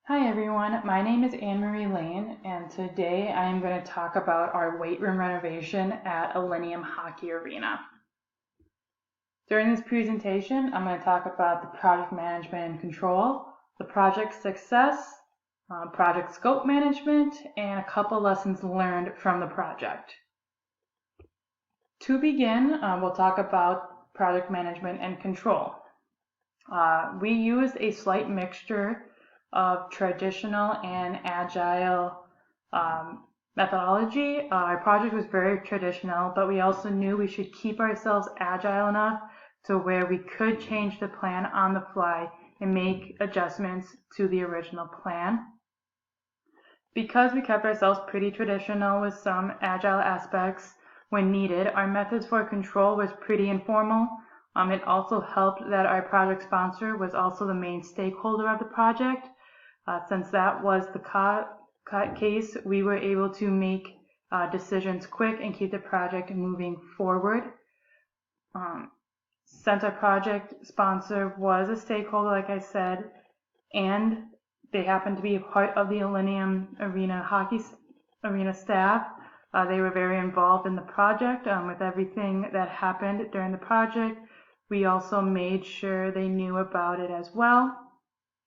Hi everyone, my name is AnnMarie Lane, and today I am going to talk about our weight room renovation at Hocky Arena. During this presentation, I'm going to talk about the project management and control, the project success, project scope management, and a couple lessons learned from the project. To begin, we'll talk about project management and control. We used a slight mixture of traditional and agile methodology. Our project was very traditional, but we also knew we should keep ourselves agile enough to where we could change the plan on the fly and make adjustments to the original plan. Because we kept ourselves pretty traditional with some agile aspects when needed, our methods for control was pretty informal. It also helped that our project sponsor was also the main stakeholder of the project. Since that was the case, we were able to make decisions quick and keep the project moving forward. Since our project sponsor was a stakeholder, like I said, and they happened to be a part of the Hocky Arena staff, they were very involved in the project with everything that happened during the project. We also made sure they knew about it as well.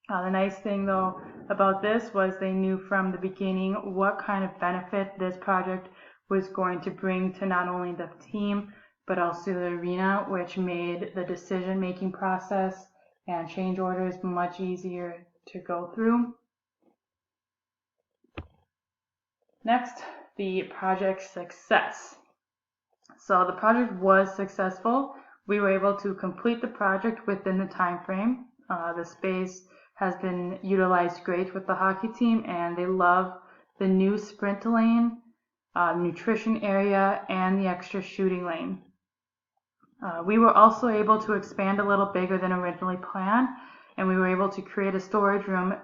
The nice thing though about this was they knew from the beginning what kind of benefit this project was going to bring to not only the team but also the arena, which made the decision-making process and change orders much easier to go through. Next, the project success. So the project was successful. We were able to complete the project within the time frame. The space has been utilized great with the hockey team, and they love the new sprint lane, nutrition area, and the extra shooting lane. We were also able to expand a little bigger than originally planned, and we were able to create a storage room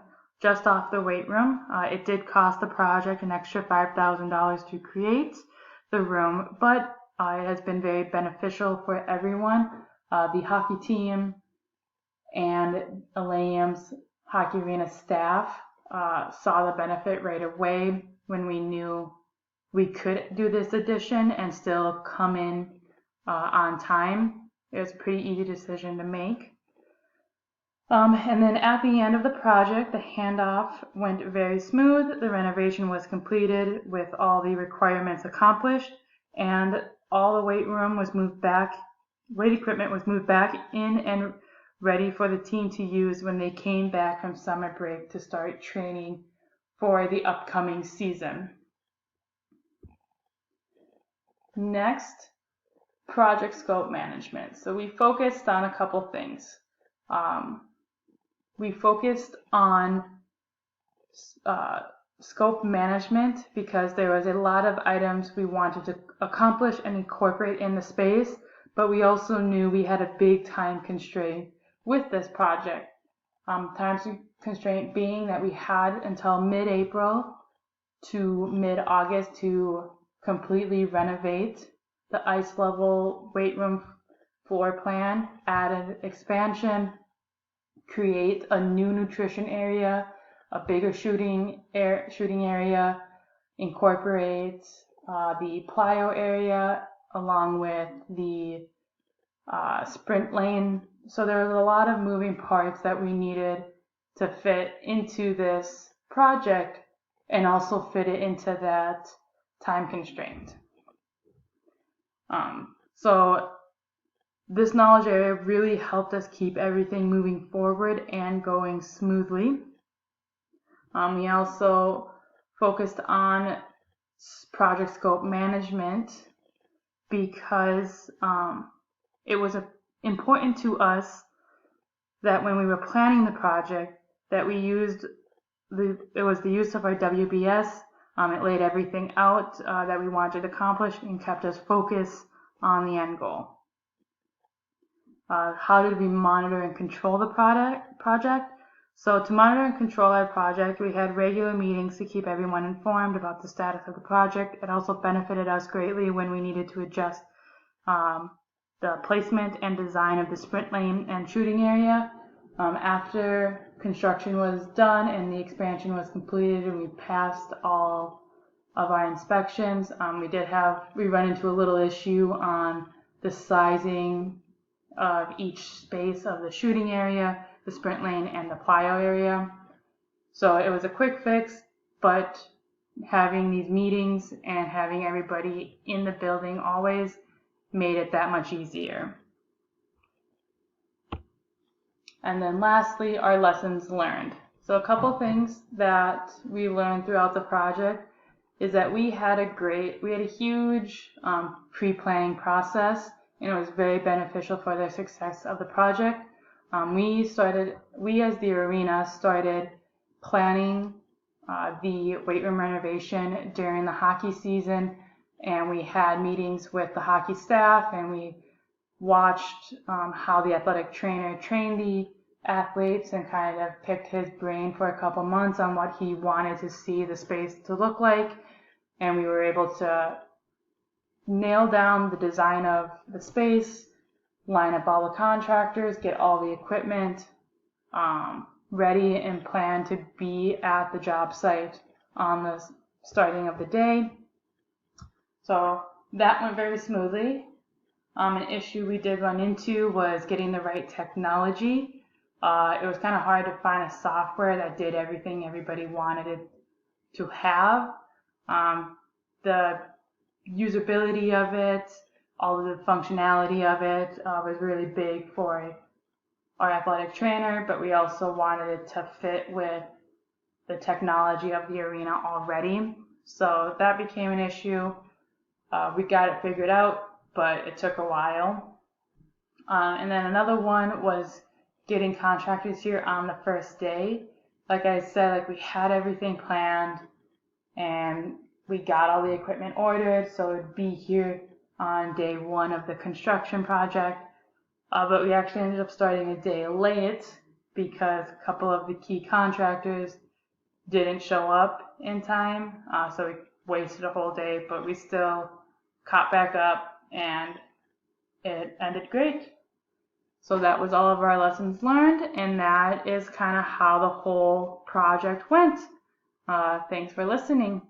just off the weight room. It did cost the project an extra $5,000 to create the room, but it has been very beneficial for everyone. The hockey team and Hocky Arena staff saw the benefit right away when we knew we could do this addition and still come in on time. It was a pretty easy decision to make. And then at the end of the project, the handoff went very smooth. The renovation was completed with all the requirements accomplished, and all the weight equipment was moved back in and ready for the team to use when they came back from summer break to start training for the upcoming season. Next, project scope management. So we focused on a couple things. We focused on scope management because there was a lot of items we wanted to accomplish and incorporate in the space, but we also knew we had a big time constraint with this project. Time constraint being that we had until mid-April to mid-August to completely renovate the ice level weight room floor plan, add an expansion, create a new nutrition area, a bigger shooting area, incorporate the plyo area along with the sprint lane. So there was a lot of moving parts that we needed to fit into this project and also fit it into that time constraint. So this knowledge area really helped us keep everything moving forward and going smoothly. We also focused on project scope management because it was important to us that when we were planning the project that we used the use of our WBS. It laid everything out that we wanted accomplished and kept us focused on the end goal. How did we monitor and control the project? So to monitor and control our project, we had regular meetings to keep everyone informed about the status of the project. It also benefited us greatly when we needed to adjust the placement and design of the sprint lane and shooting area. After construction was done and the expansion was completed and we passed all of our inspections, we run into a little issue on the sizing of each space of the shooting area, the sprint lane, and the plyo area. So it was a quick fix, but having these meetings and having everybody in the building always made it that much easier. And then lastly, our lessons learned. So a couple things that we learned throughout the project is that we had a huge pre-planning process, and it was very beneficial for the success of the project. We as the arena started planning the weight room renovation during the hockey season, and we had meetings with the hockey staff, and we watched how the athletic trainer trained the athletes and kind of picked his brain for a couple months on what he wanted to see the space to look like, and we were able to nail down the design of the space, line up all the contractors, get all the equipment ready and plan to be at the job site on the starting of the day. So that went very smoothly. An issue we did run into was getting the right technology. It was kind of hard to find a software that did everything everybody wanted it to have. The usability of it, all of the functionality of it was really big for our athletic trainer, but we also wanted it to fit with the technology of the arena already. So that became an issue. We got it figured out, but it took a while. And then another one was getting contractors here on the first day. Like I said, we had everything planned and we got all the equipment ordered, so it'd be here on day one of the construction project. But we actually ended up starting a day late because a couple of the key contractors didn't show up in time. So we wasted a whole day, but we still caught back up and it ended great. So that was all of our lessons learned, and that is kind of how the whole project went. Thanks for listening.